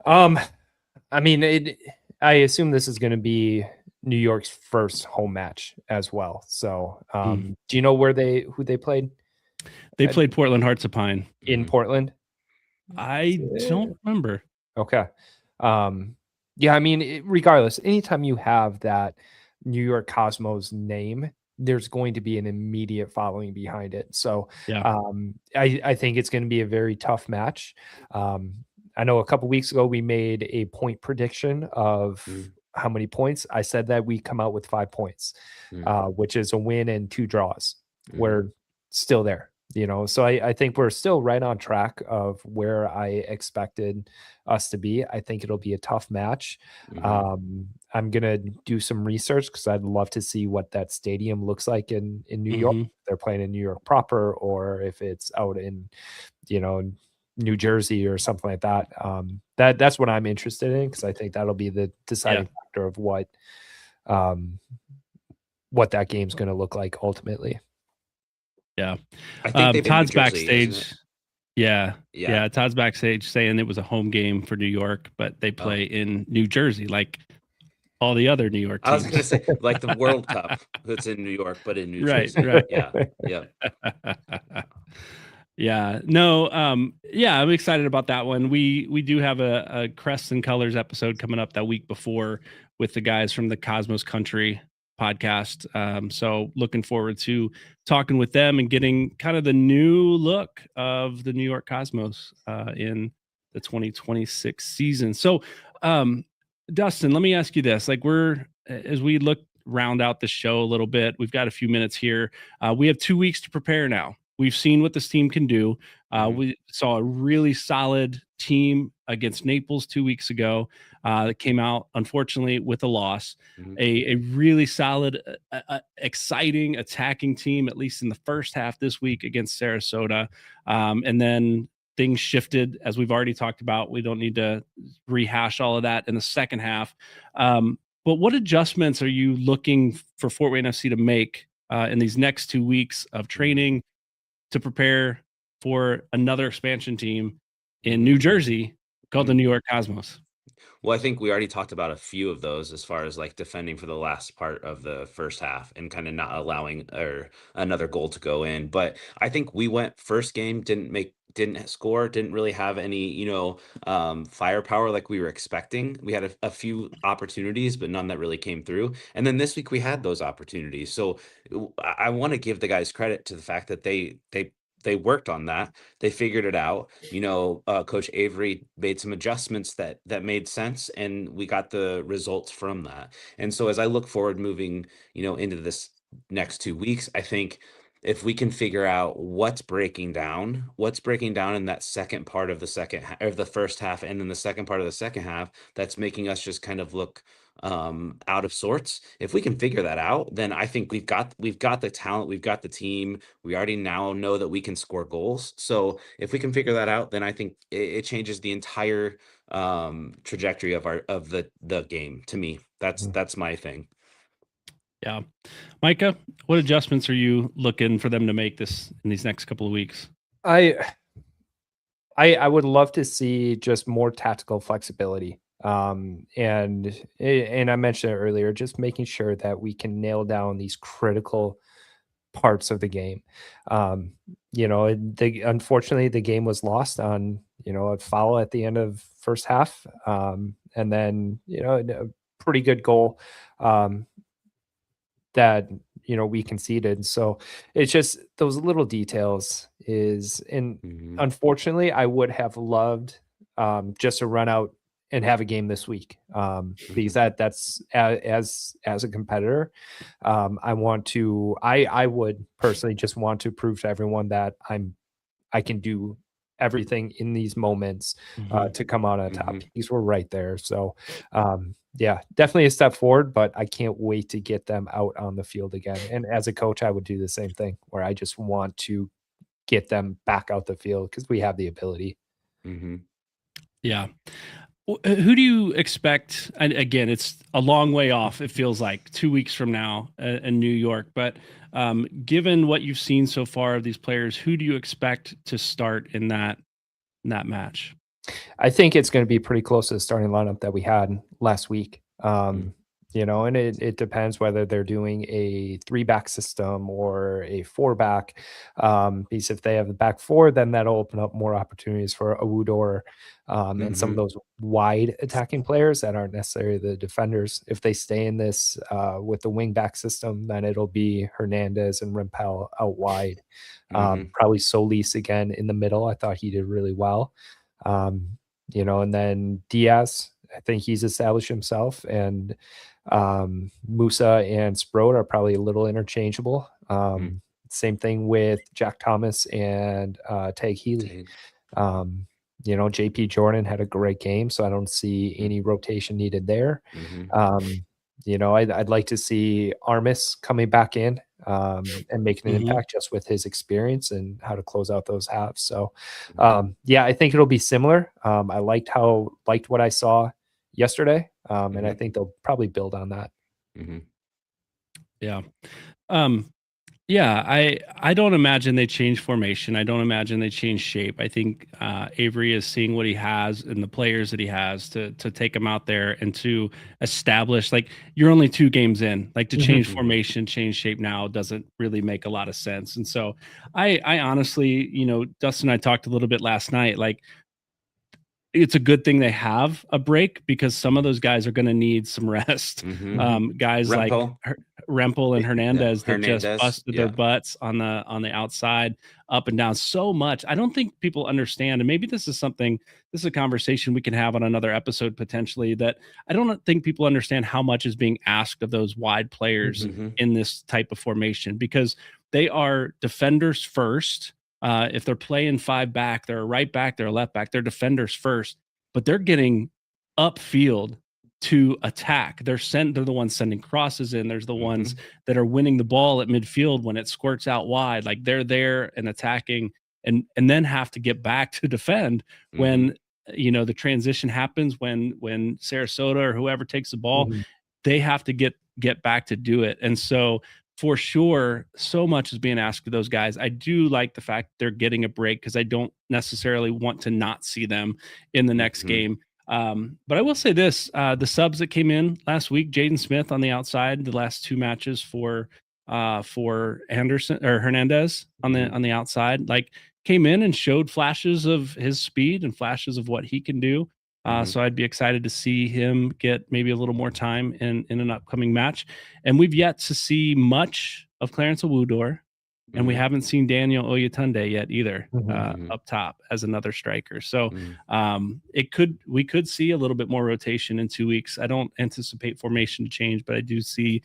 I mean, I assume this is going to be New York's first home match as well. So, do you know who they played? They played Portland Hearts of Pine in Portland. I don't remember. Okay. Yeah, I mean, regardless, anytime you have that New York Cosmos name, there's going to be an immediate following behind it. So I think it's going to be a very tough match. I know a couple weeks ago we made a point prediction of how many points. I said that we come out with 5 points, which is a win and 2 draws. We're still there, so I think we're still right on track of where I expected us to be. I think it'll be a tough match. I'm gonna do some research because I'd love to see what that stadium looks like in New York. If they're playing in New York proper, or if it's out in New Jersey or something like that. That's what I'm interested in, because I think that'll be the deciding factor of what that game's going to look like ultimately. Yeah. I think Todd's Jersey, backstage. Yeah. Todd's backstage saying it was a home game for New York, but they play in New Jersey, like all the other New York teams. I was going to say, like the World Cup that's in New York, but in New Jersey. Right. Yeah. Yeah. No. I'm excited about that one. We do have a Crests and Colors episode coming up that week before with the guys from the Cosmos Country podcast. So looking forward to talking with them and getting kind of the new look of the New York Cosmos in the 2026 season. So, Dustin, let me ask you this: like, as we round out the show a little bit, we've got a few minutes here. We have 2 weeks to prepare now. We've seen what this team can do. We saw a really solid team against Naples 2 weeks ago that came out, unfortunately, with a loss. A really solid, exciting, attacking team, at least in the first half this week against Sarasota. And then things shifted, as we've already talked about. We don't need to rehash all of that in the second half. But what adjustments are you looking for Fort Wayne FC to make in these next 2 weeks of training to prepare for another expansion team in New Jersey called the New York Cosmos? Well, I think we already talked about a few of those as far as like defending for the last part of the first half and kind of not allowing or another goal to go in. But I think we went first game, didn't score, didn't really have any, firepower like we were expecting. We had a few opportunities, but none that really came through. And then this week we had those opportunities. So I want to give the guys credit to the fact that they worked on that. They figured it out. Coach Avery made some adjustments that made sense, and we got the results from that. And so as I look forward moving, into this next 2 weeks, I think if we can figure out what's breaking down in that second part of the first half, and then the second part of the second half, that's making us just kind of look out of sorts. If we can figure that out, then I think we've got the talent, we've got the team. We already now know that we can score goals. So if we can figure that out, then I think it changes the entire trajectory of the game. To me, that's my thing. Yeah. Micah, what adjustments are you looking for them to make in these next couple of weeks? I would love to see just more tactical flexibility. And I mentioned it earlier, just making sure that we can nail down these critical parts of the game. Unfortunately, the game was lost on, a foul at the end of first half. And then, a pretty good goal that, we conceded. So it's just those little details unfortunately, I would have loved just to run out and have a game this week, because that's as a competitor, I would personally just want to prove to everyone that I can do everything in these moments to come out on top. Because we're right there. So yeah, definitely a step forward, but I can't wait to get them out on the field again. And as a coach, I would do the same thing, where I just want to get them back out the field because we have the ability. Yeah. Who do you expect? And again, it's a long way off. It feels like 2 weeks from now in New York. But given what you've seen so far of these players, who do you expect to start in that match? I think it's going to be pretty close to the starting lineup that we had last week. And it depends whether they're doing a 3-back system or a 4-back. Because if they have the back 4, then that'll open up more opportunities for Awudor and some of those wide attacking players that aren't necessarily the defenders. If they stay in this with the wing-back system, then it'll be Hernandez and Rempel out wide. Probably Solis again in the middle. I thought he did really well. And then Diaz, I think he's established himself, and Musa and Sproat are probably a little interchangeable. Same thing with Jack Thomas and Tag Healy. JP Jordan had a great game, so I don't see any rotation needed there. I'd like to see Armis coming back in and making an impact just with his experience and how to close out those halves. So, I think it'll be similar. I liked what I saw yesterday, and I think they'll probably build on that. Yeah. I don't imagine they change formation. I don't imagine they change shape. I think Avery is seeing what he has and the players that he has to take him out there and to establish, like, you're only 2 games in, like, to change formation, change shape now doesn't really make a lot of sense. And so I honestly, Dustin and I talked a little bit last night, like, it's a good thing they have a break because some of those guys are going to need some rest. Guys Rempel. like Rempel and Hernandez that just Hernandez, busted their butts on the outside, up and down so much. I don't think people understand, and maybe this is a conversation we can have on another episode potentially, that I don't think people understand how much is being asked of those wide players in this type of formation, because they are defenders first. If they're playing 5 back, they're a right back, they're a left back, they're defenders first, but they're getting upfield to attack. They're the ones sending crosses in. There's the ones that are winning the ball at midfield when it squirts out wide. Like, they're there and attacking, and then have to get back to defend when the transition happens, when Sarasota or whoever takes the ball, they have to get back to do it. And so for sure, so much is being asked of those guys. I do like the fact they're getting a break, because I don't necessarily want to not see them in the next game. But I will say this, the subs that came in last week, Jaden Smith on the outside, the last 2 matches for Anderson or Hernandez on the outside, like, came in and showed flashes of his speed and flashes of what he can do. So I'd be excited to see him get maybe a little more time in an upcoming match. And we've yet to see much of Clarence Awudor, and we haven't seen Daniel Oyetunde yet either, up top as another striker. So we could see a little bit more rotation in 2 weeks. I don't anticipate formation to change, but I do see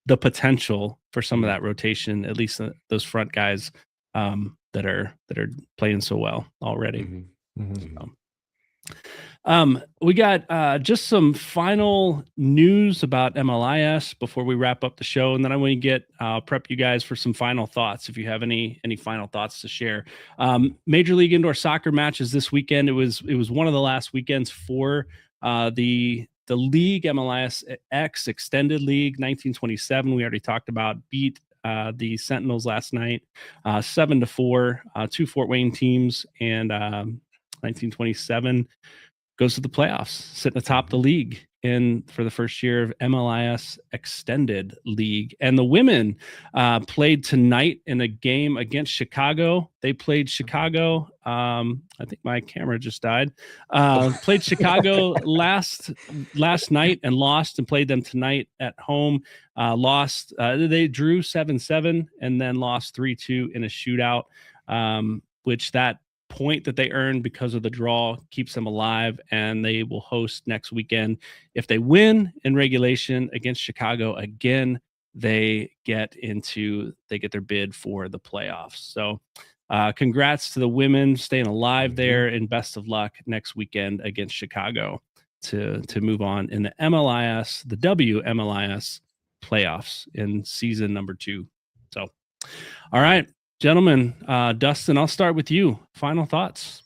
the potential for some of that rotation, at least those front guys that are playing so well already. We got just some final news about MLIS before we wrap up the show, and then I want to prep you guys for some final thoughts if you have any final thoughts to share. Major League Indoor Soccer matches this weekend. It was one of the last weekends for the league. MLIS X Extended League 1927. We already talked about, beat the Sentinels last night 7-4. 2 Fort Wayne teams, and 1927 goes to the playoffs, sitting atop the league for the first year of MLIS Extended League. And the women played tonight in a game against Chicago. They played Chicago. I think my camera just died. Played Chicago last night and lost, and played them tonight at home. Lost. They drew 7-7 and then lost 3-2 in a shootout, which that point that they earned because of the draw keeps them alive, and they will host next weekend. If they win in regulation against Chicago again, they get their bid for the playoffs. So congrats to the women staying alive there, and best of luck next weekend against Chicago to move on in the MLIS, the WMLIS playoffs in season number 2. So, all right, gentlemen, Dustin, I'll start with you. Final thoughts.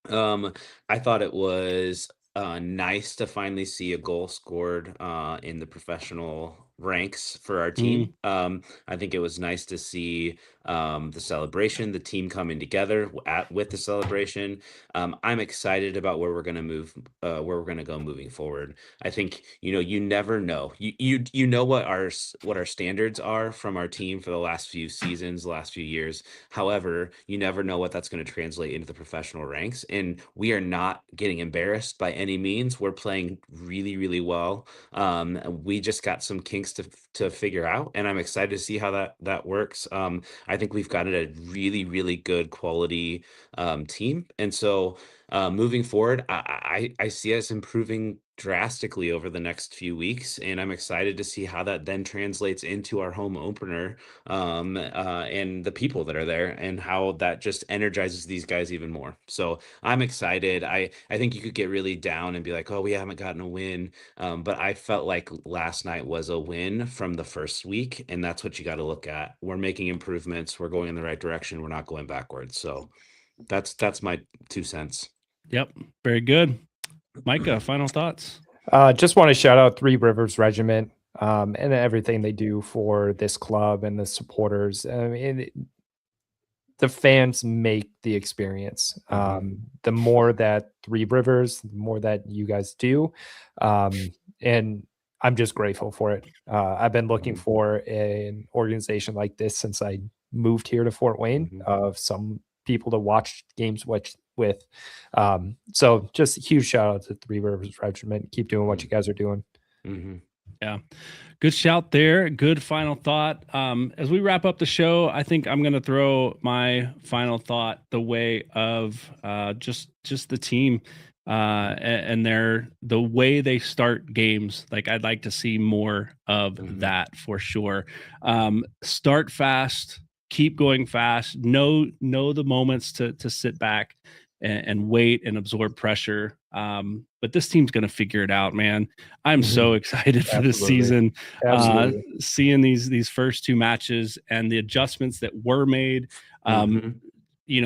I thought it was nice to finally see a goal scored in the professional ranks for our team. I think it was nice to see the celebration, the team coming together with the celebration. I'm excited about where we're going to move, where we're going to go moving forward. I think, you never know. You know what our standards are from our team for the last few seasons, the last few years. However, you never know what that's going to translate into the professional ranks. And we are not getting embarrassed by any means. We're playing really, really well. We just got some kinks to figure out, and I'm excited to see how that works. I think we've got a really, really good quality team, and so moving forward, I see us improving drastically over the next few weeks, and I'm excited to see how that then translates into our home opener, and the people that are there, and how that just energizes these guys even more. So I'm excited. I think you could get really down and be like, oh, we haven't gotten a win, but I felt like last night was a win from the first week, and that's what you got to look at. We're making improvements. We're going in the right direction. We're not going backwards. So that's my 2 cents. Yep, very good. Micah, final thoughts. Just want to shout out Three Rivers Regiment and everything they do for this club and the supporters. I mean, the fans make the experience. The more that Three Rivers, the more that you guys do, and I'm just grateful for it. I've been looking for an organization like this since I moved here to Fort Wayne, of some people to watch games with. So just a huge shout out to Three Rivers Regiment. Keep doing what you guys are doing. Yeah. Good shout there. Good final thought. As we wrap up the show, I think I'm going to throw my final thought the way of just the team and the way they start games. Like, I'd like to see more of that for sure. Start fast, keep going fast, know the moments to sit back and wait and absorb pressure. But this team's going to figure it out, man. I'm so excited for this season. Seeing these first two matches and the adjustments that were made,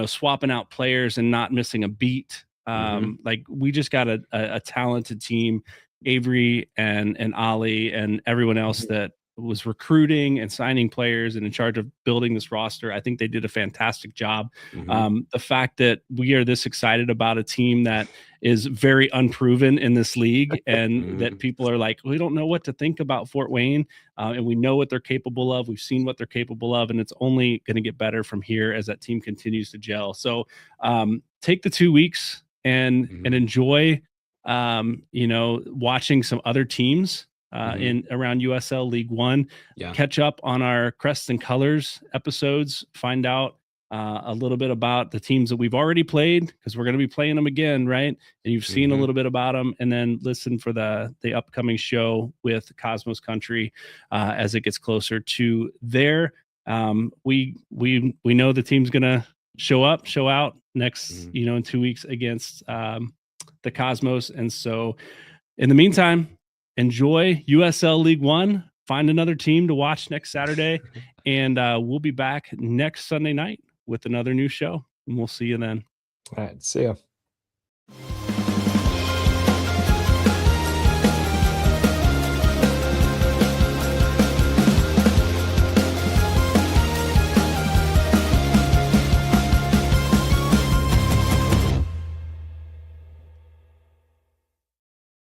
swapping out players and not missing a beat. Like, we just got a talented team, Avery and Ollie and everyone else that was recruiting and signing players and in charge of building this roster. I think they did a fantastic job. The fact that we are this excited about a team that is very unproven in this league and that people are like, we don't know what to think about Fort Wayne. And we know what they're capable of. We've seen what they're capable of, and it's only going to get better from here as that team continues to gel. So take the 2 weeks and enjoy, watching some other teams in around USL League One. Catch up on our Crests and Colors episodes, find out a little bit about the teams that we've already played, because we're going to be playing them again, right? And you've seen a little bit about them, and then listen for the upcoming show with Cosmos Country as it gets closer to there. We know the team's going to show out next, in 2 weeks against the Cosmos. And so in the meantime, enjoy USL League One, find another team to watch next Saturday, and we'll be back next Sunday night with another new show, and we'll see you then. All right. See ya.